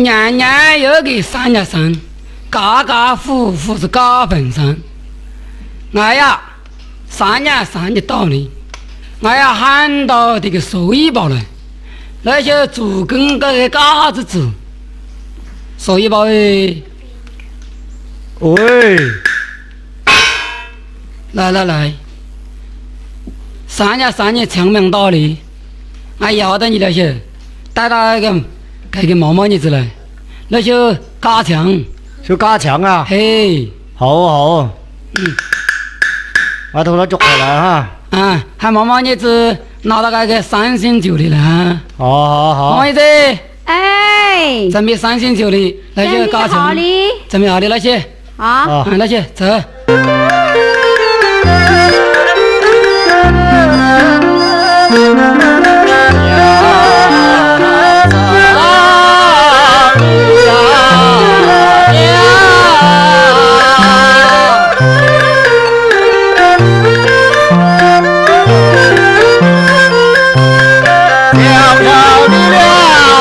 年年有个三日生，家家户户是高本生。我呀3年3的道理，我要喊到这个收益包来，那些主根个嘎子子，收益包哎，喂，来，3年强明道理，我要得你那些带到个毛毛日子来，那些加强，小加强啊，嘿，好，我同他捉回来哈。啊，还毛毛日子拿到个3星酒的了，好，毛日子。哎，准备3星酒的那些加强，准备好的那些，好，那些走。漂漂的了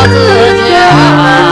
子家。